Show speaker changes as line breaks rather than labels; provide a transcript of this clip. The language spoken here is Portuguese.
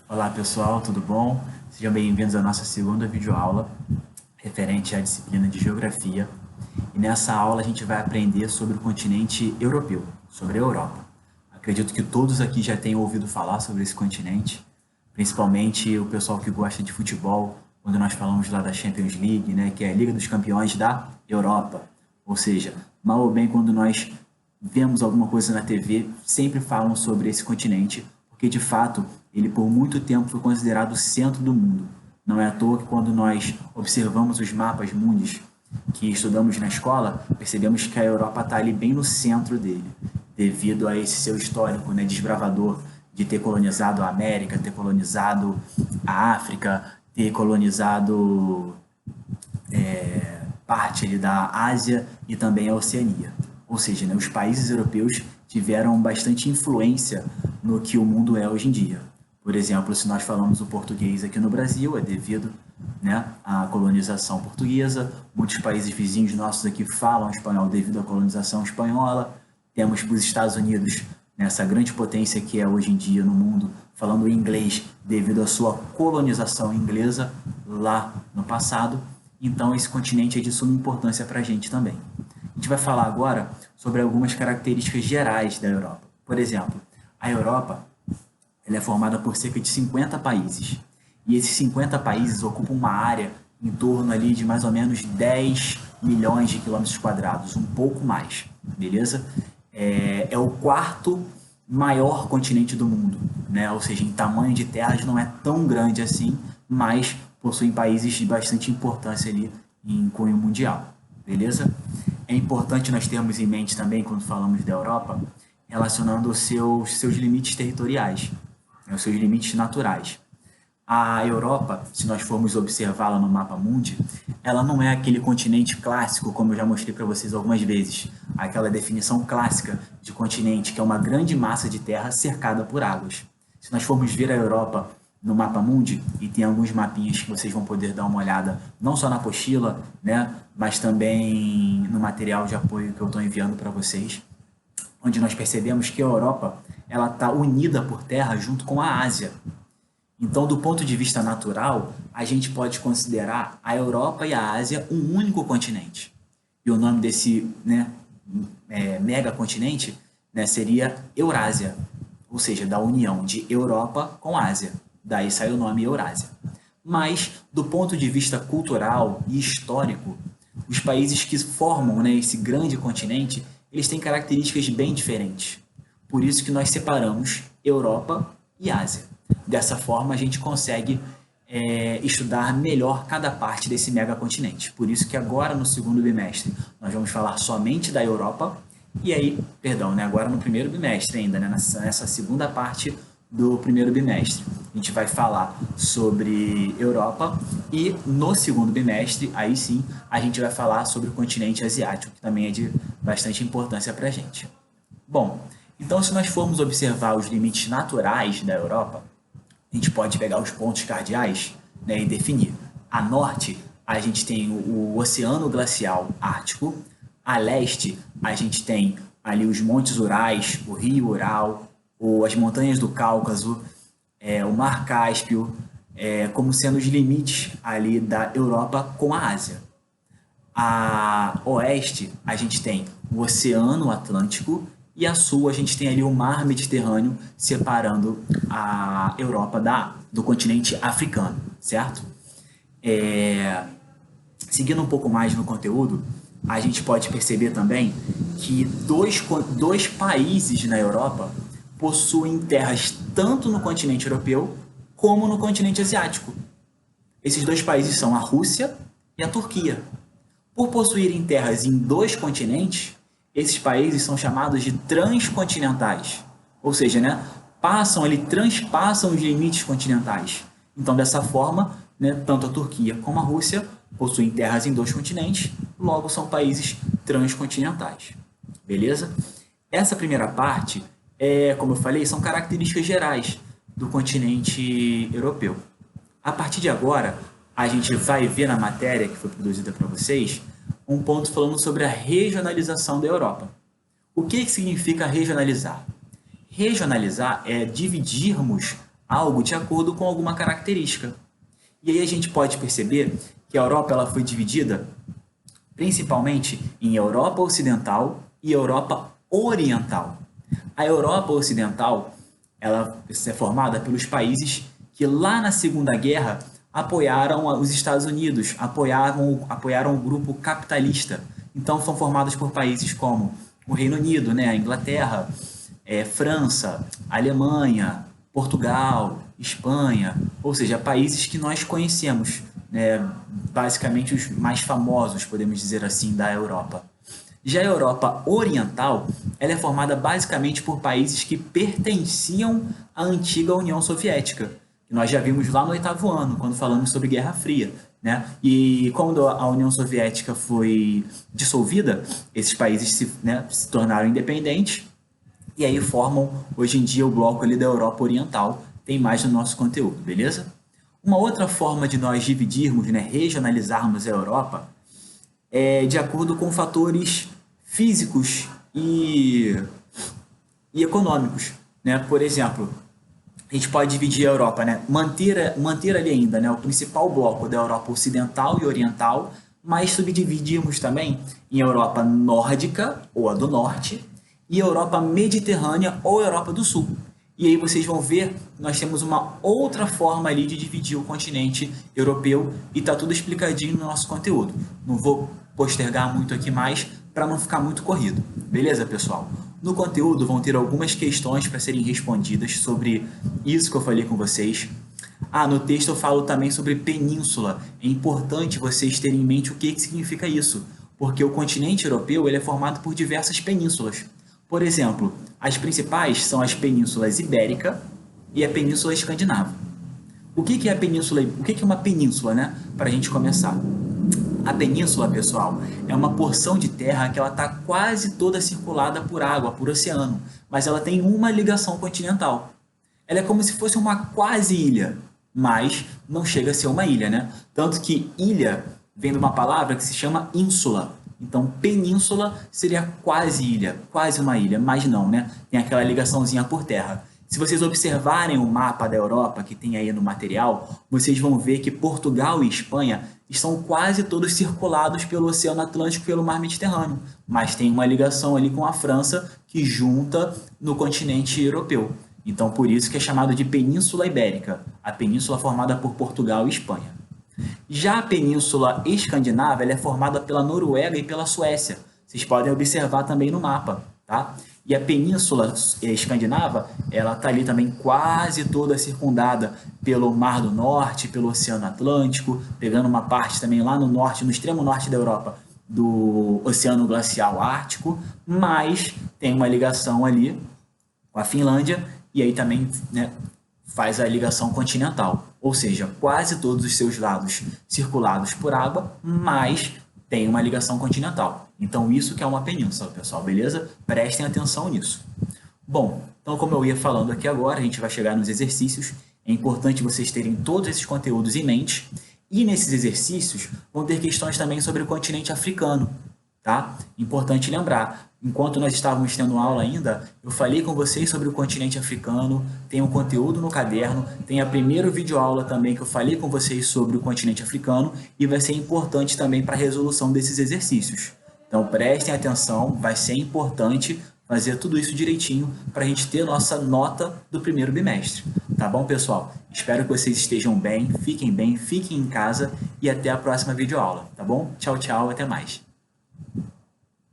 Olá pessoal, tudo bom? Sejam bem-vindos à nossa segunda videoaula referente à disciplina de Geografia. E nessa aula a gente vai aprender sobre o continente europeu, sobre a Europa. Acredito que todos aqui já tenham ouvido falar sobre esse continente, principalmente o pessoal que gosta de futebol, quando nós falamos lá da Champions League, né, que é a Liga dos Campeões da Europa. Ou seja, mal ou bem quando nós vemos alguma coisa na TV, sempre falam sobre esse continente, porque de fato ele por muito tempo foi considerado o centro do mundo. Não é à toa que quando nós observamos os mapas mundos que estudamos na escola, percebemos que a Europa está ali bem no centro dele, devido a esse seu histórico, né, desbravador de ter colonizado a América, ter colonizado a África, ter colonizado parte ali da Ásia e também a Oceania. Ou seja, né, os países europeus tiveram bastante influência no que o mundo é hoje em dia. Por exemplo, se nós falamos o português aqui no Brasil, é devido, né, à colonização portuguesa. Muitos países vizinhos nossos aqui falam espanhol devido à colonização espanhola. Temos os Estados Unidos, nessa grande potência que é hoje em dia no mundo, falando inglês devido à sua colonização inglesa lá no passado. Então, esse continente é de suma importância para a gente também. A gente vai falar agora sobre algumas características gerais da Europa. Por exemplo, a Europa ela é formada por cerca de 50 países. E esses 50 países ocupam uma área em torno ali de mais ou menos 10 milhões de quilômetros quadrados, um pouco mais, beleza? É o quarto maior continente do mundo, né? Ou seja, em tamanho de terras não é tão grande assim, mas possuem países de bastante importância ali em cunho mundial, beleza? É importante nós termos em mente também, quando falamos da Europa, relacionando os seus limites territoriais, né, os seus limites naturais. A Europa, se nós formos observá-la no mapa mundi, ela não é aquele continente clássico, como eu já mostrei para vocês algumas vezes, aquela definição clássica de continente, que é uma grande massa de terra cercada por águas. Se nós formos ver a Europa no mapa mundi, e tem alguns mapinhas que vocês vão poder dar uma olhada, não só na apostila, né, mas também no material de apoio que eu estou enviando para vocês, onde nós percebemos que a Europa ela está unida por terra junto com a Ásia. Então, do ponto de vista natural, a gente pode considerar a Europa e a Ásia um único continente. E o nome desse, né, megacontinente, né, seria Eurásia, ou seja, da união de Europa com Ásia. Daí sai o nome Eurásia. Mas, do ponto de vista cultural e histórico, os países que formam, né, esse grande continente, eles têm características bem diferentes. Por isso que nós separamos Europa e Ásia. Dessa forma, a gente consegue estudar melhor cada parte desse megacontinente. Por isso que agora, no segundo bimestre, nós vamos falar somente da Europa. E aí, perdão, né, agora no primeiro bimestre ainda, né, nessa segunda parte do primeiro bimestre, a gente vai falar sobre Europa e no segundo bimestre, aí sim, a gente vai falar sobre o continente asiático, que também é de bastante importância para a gente. Bom, então se nós formos observar os limites naturais da Europa, a gente pode pegar os pontos cardeais, né, e definir. A norte, a gente tem o Oceano Glacial Ártico. A leste, a gente tem ali os Montes Urais, o Rio Ural, as Montanhas do Cáucaso, o Mar Cáspio, como sendo os limites ali da Europa com a Ásia. A oeste, a gente tem o Oceano Atlântico e a sul a gente tem ali o Mar Mediterrâneo separando a Europa do continente africano, certo? Seguindo um pouco mais no conteúdo, a gente pode perceber também que dois países na Europa possuem terras tanto no continente europeu como no continente asiático. Esses dois países são a Rússia e a Turquia. Por possuírem terras em dois continentes, esses países são chamados de transcontinentais, ou seja, né, transpassam os limites continentais. Então, dessa forma, né, tanto a Turquia como a Rússia possuem terras em dois continentes, logo são países transcontinentais. Beleza? Essa primeira parte, como eu falei, são características gerais do continente europeu. A partir de agora, a gente vai ver na matéria que foi produzida para vocês um ponto falando sobre a regionalização da Europa. O que significa regionalizar? Regionalizar é dividirmos algo de acordo com alguma característica. E aí a gente pode perceber que a Europa ela foi dividida principalmente em Europa Ocidental e Europa Oriental. A Europa Ocidental ela é formada pelos países que lá na Segunda Guerra apoiaram os Estados Unidos, apoiaram o grupo capitalista. Então são formados por países como o Reino Unido, né, a Inglaterra, França, Alemanha, Portugal, Espanha, ou seja, países que nós conhecemos, né, basicamente os mais famosos, podemos dizer assim, da Europa. Já a Europa Oriental, ela é formada basicamente por países que pertenciam à antiga União Soviética, que nós já vimos lá no oitavo ano, quando falamos sobre Guerra Fria, né? E quando a União Soviética foi dissolvida, esses países se tornaram independentes e aí formam hoje em dia o bloco ali da Europa Oriental. Tem mais no nosso conteúdo, beleza? Uma outra forma de nós dividirmos, né, regionalizarmos a Europa é de acordo com fatores físicos e econômicos, né? Por exemplo, a gente pode dividir a Europa, né? Manter ali ainda, né, o principal bloco da Europa Ocidental e Oriental, mas subdividimos também em Europa Nórdica, ou a do Norte, e Europa Mediterrânea, ou Europa do Sul. E aí vocês vão ver, nós temos uma outra forma ali de dividir o continente europeu e está tudo explicadinho no nosso conteúdo. Não vou postergar muito aqui mais para não ficar muito corrido. Beleza, pessoal? No conteúdo vão ter algumas questões para serem respondidas sobre isso que eu falei com vocês. No texto eu falo também sobre península. É importante vocês terem em mente o que significa isso, porque o continente europeu ele é formado por diversas penínsulas. Por exemplo, as principais são as penínsulas Ibérica e a Península Escandinava. O que é a península? O que é uma península, né? Para a gente começar. A península, pessoal, é uma porção de terra que ela está quase toda circulada por água, por oceano, mas ela tem uma ligação continental. Ela é como se fosse uma quase ilha, mas não chega a ser uma ilha, né? Tanto que ilha vem de uma palavra que se chama ínsula. Então, península seria quase ilha, quase uma ilha, mas não, né? Tem aquela ligaçãozinha por terra. Se vocês observarem o mapa da Europa que tem aí no material, vocês vão ver que Portugal e Espanha estão quase todos circulados pelo Oceano Atlântico e pelo Mar Mediterrâneo, mas tem uma ligação ali com a França que junta no continente europeu. Então, por isso que é chamado de Península Ibérica, a península formada por Portugal e Espanha. Já a Península Escandinava ela é formada pela Noruega e pela Suécia. Vocês podem observar também no mapa, tá? E a Península Escandinava, ela está ali também quase toda circundada pelo Mar do Norte, pelo Oceano Atlântico, pegando uma parte também lá no norte, no extremo norte da Europa, do Oceano Glacial Ártico, mas tem uma ligação ali com a Finlândia e aí também, né, faz a ligação continental, ou seja, quase todos os seus lados circulados por água, mas tem uma ligação continental. Então isso que é uma península, pessoal, beleza? Prestem atenção nisso. Bom, então como eu ia falando aqui agora, a gente vai chegar nos exercícios. É importante vocês terem todos esses conteúdos em mente. E nesses exercícios vão ter questões também sobre o continente africano, tá? Importante lembrar, enquanto nós estávamos tendo aula ainda, eu falei com vocês sobre o continente africano, tem um conteúdo no caderno, tem a primeira videoaula também que eu falei com vocês sobre o continente africano e vai ser importante também para a resolução desses exercícios. Então prestem atenção, vai ser importante fazer tudo isso direitinho para a gente ter nossa nota do primeiro bimestre. Tá bom, pessoal? Espero que vocês estejam bem, fiquem em casa e até a próxima videoaula, tá bom? Tchau, tchau, até mais.